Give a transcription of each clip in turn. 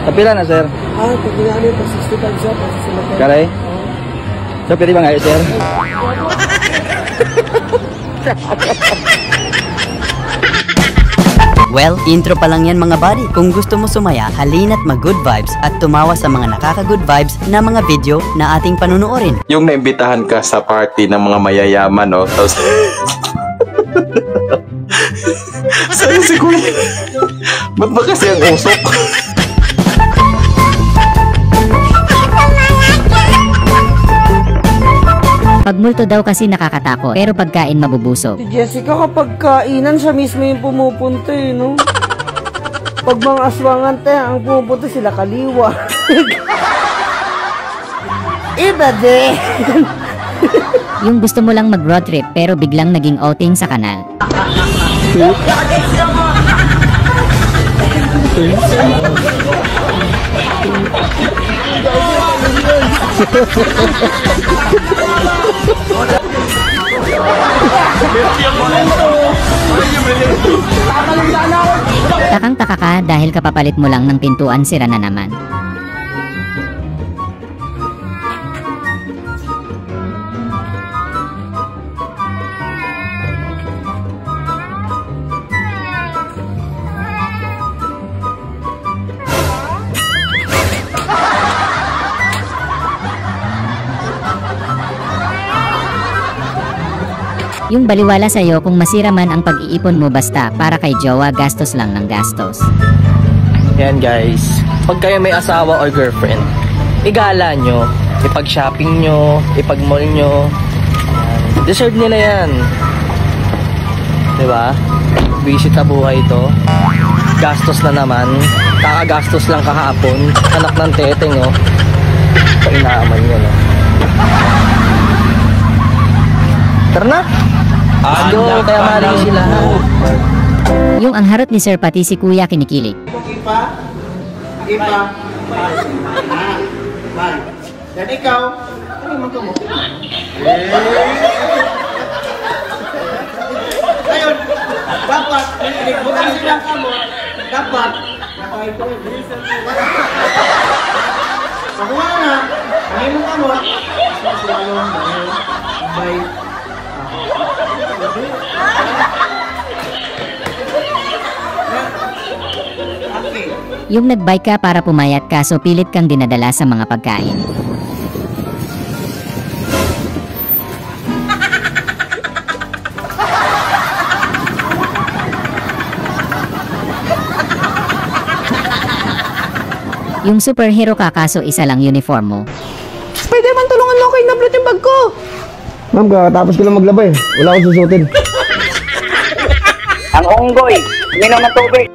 Kapila na, sir? Kapila na yung 65 siya. Karay? So, pwede ba ngayon, sir? Well, intro pa lang yan mga buddy. Kung gusto mo sumaya, halina't mag-good vibes at tumawa sa mga nakaka-good vibes na mga video na ating panunuorin. Yung naimbitahan ka sa party ng mga mayayaman, no? Tapos... Saan si Kuya? Ba't ba kasi ang usok? Pagmulto daw kasi nakakatakot, pero pagkain mabubusog. Si Jessica kapag kainan, siya mismo yung pumupunta eh, no? Pag mga aswangan tayo, ang pumupunta sila kaliwa. Iba din! Yung gusto mo lang mag-road trip, pero biglang naging outing sa kanal. Takang-taka ka dahil kapapalit mo lang ng pintuan, sira na naman. Yung baliwala sa'yo kung masira man ang pag-iipon mo, basta para kay jowa, gastos lang ng gastos. Yan guys, pag kayo may asawa or girlfriend, igala nyo, ipag-shopping nyo, ipag-mall nyo. Deserve nila yan. Diba? Visit sa buhay ito. Gastos na naman. Kakagastos lang kahapon. Anak ng teteng, oh. Painaaman nyo, no? Tara na! Ando, kaya mali sila. Yung ang harot ni Sir pati si Kuya kinikilig. Ipa. Dan ikaw, ano yung mga mo? Ngayon, dapat, bukan silang kamu, dapat, makuha na, ano mo kamu? Bye. Yung nag-bike ka para pumayat ka, so pilit kang dinadala sa mga pagkain. Yung superhero ka kaso isa lang uniform mo. Spider-Man, tulungan mo kayo, nablot yung bag ko! Ma'am, kakatapos ko lang maglaba eh. Wala akong susutin. Ang unggoy, minom ng tubig.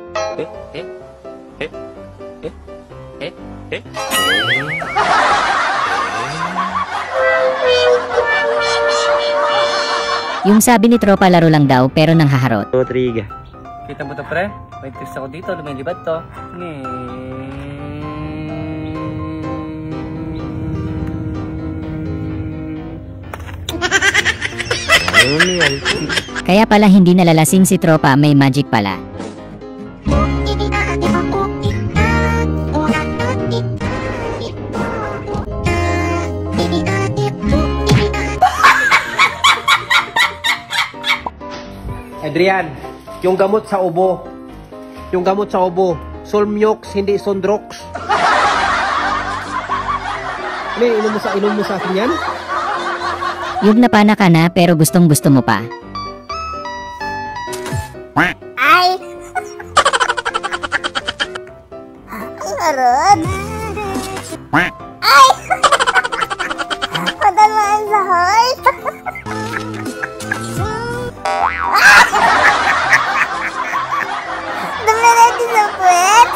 Yung sabi ni tropa laro lang daw pero nanghaharot. Rodriga. Kita mo to pre? May tips ako dito, lumilibad to. Kaya pala hindi nalalasing si tropa, may magic pala. Adrian, yung gamot sa ubo. Yung gamot sa ubo. Solmiox, hindi Sondrox. Ano, inom mo sa akin yan? Yung napana ka na pero gustong gusto mo pa. Ay! Ang harot! Ay! Padalaan sa heart! Dumi natin sa puwet!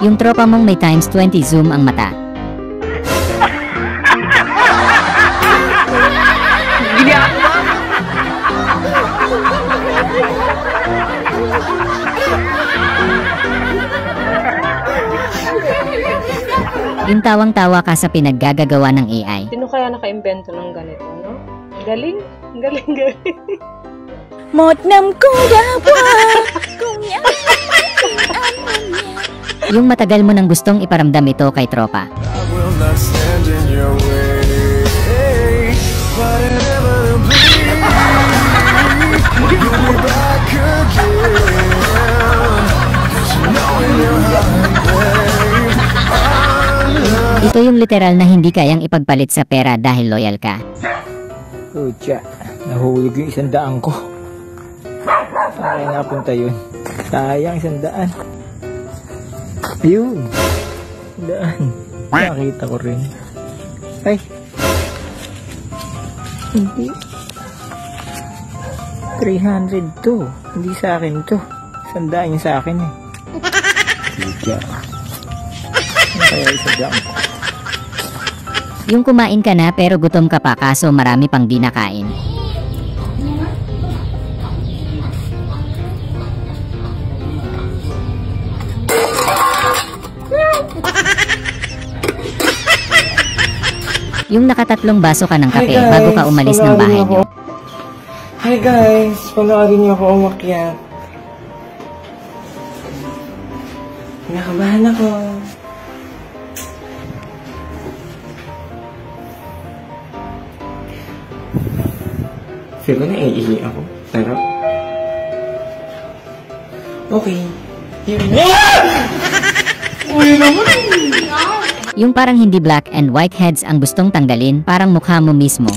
Yung tropa mong may times 20 zoom ang mata. Yung tawang-tawa ka sa pinaggagawa ng AI. Sino kaya naka-imbento ng ganito, no? Galing, galing. Một năm cô đã qua, Yung matagal mo nang gustong iparamdam ito kay tropa. Ito yung literal na hindi kayang ipagpalit sa pera dahil loyal ka. Kutya, nahulog yung 100 ko. Saan kaya napunta yun? Sayang 100. Yun. 100. Nakita ko rin. Ay. Hindi. 300 to. Hindi sa akin to. 100 yung sa akin eh. Kutya. Ano kaya 100 ko? Yung kumain ka na pero gutom ka pa kaso marami pang di nakain. Yung nakatatlong baso ka ng kape bago ka umalis ng bahay niyo. Hi guys, panoorin niyo ako umakyat. Nakabahan ako. Feel ko na iihi ako. Pero okay. Yung parang hindi black and white heads ang gustong tanggalin, parang mukha mo mismo.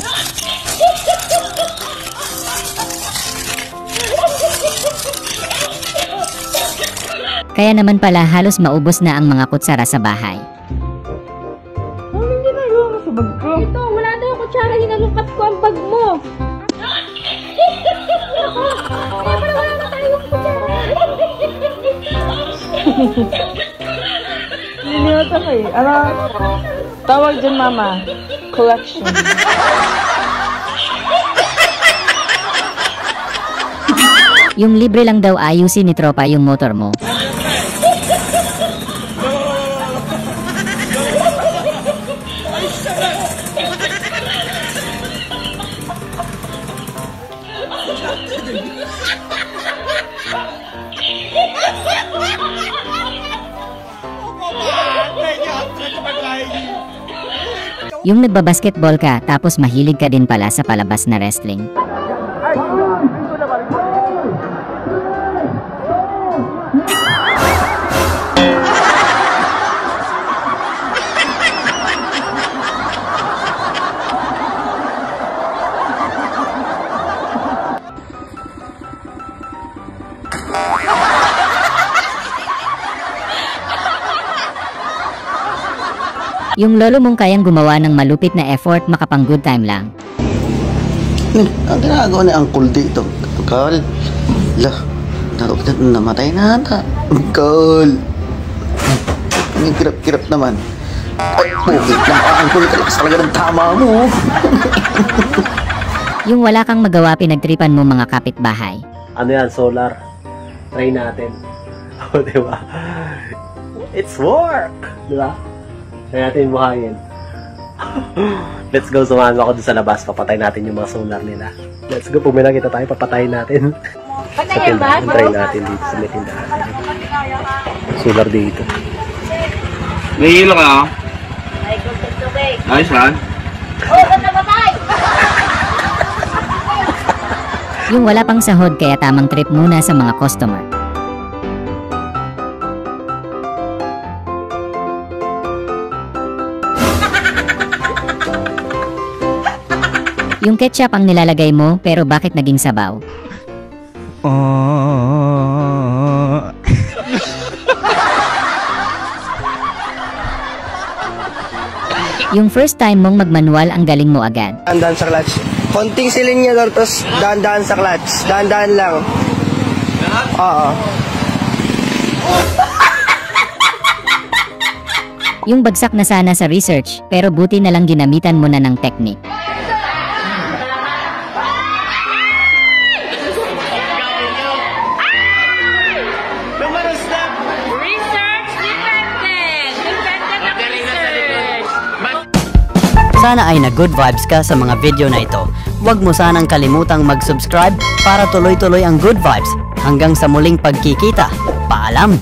Kaya naman pala halos maubos na ang mga kutsara sa bahay. Anong ginagawa mo sa bag ko? Ito, wala na yung kutsara, hinalukat ko ang bag mo. Kaya pala wala na tayong kutsara. Niliwat ako eh. Ano? Tawag dyan mama. Collection. Yung libre lang daw ayusin ni tropa yung motor mo. Yung nagbabasketball ka tapos mahilig ka din pala sa palabas na wrestling. Yung lolo mong kayang gumawa ng malupit na effort makapang good time lang. Ang ginagawa ni Uncle dito. Uncle. Lah. Namatay na ata. Uncle. Ang kirap-kirap naman. Ay, pugit lang ka, Uncle. Talaga ng tama mo. Yung wala kang magawa pinagtripan mo mga kapitbahay. Ano yan, solar? Try natin. O, diba? It's work! Diba? Try natin buhangin. Let's go, samahan mo ako dun sa labas. Papatay natin yung mga solar nila. Let's go, pumila kita tayo, papatayin natin. Sa tindahan, try natin dito sa may tindahan. Solar dito. Nahihilo ka? Ayos ha? Yung wala pang sahod kaya tamang trip muna sa mga customer. Yung ketchup ang nilalagay mo pero bakit naging sabaw? Yung first time mong magmanual ang galing mo agad. Dahan-dahan sa clutch. Konting silin niya doon, tapos dahan-dahan sa clutch. Dahan-dahan lang. Oo. Yung bagsak na sana sa research, pero buti na lang ginamitan mo na ng technique. Sana ay na-good vibes ka sa mga video na ito. Huwag mo sanang kalimutang mag-subscribe para tuloy-tuloy ang good vibes. Hanggang sa muling pagkikita, paalam!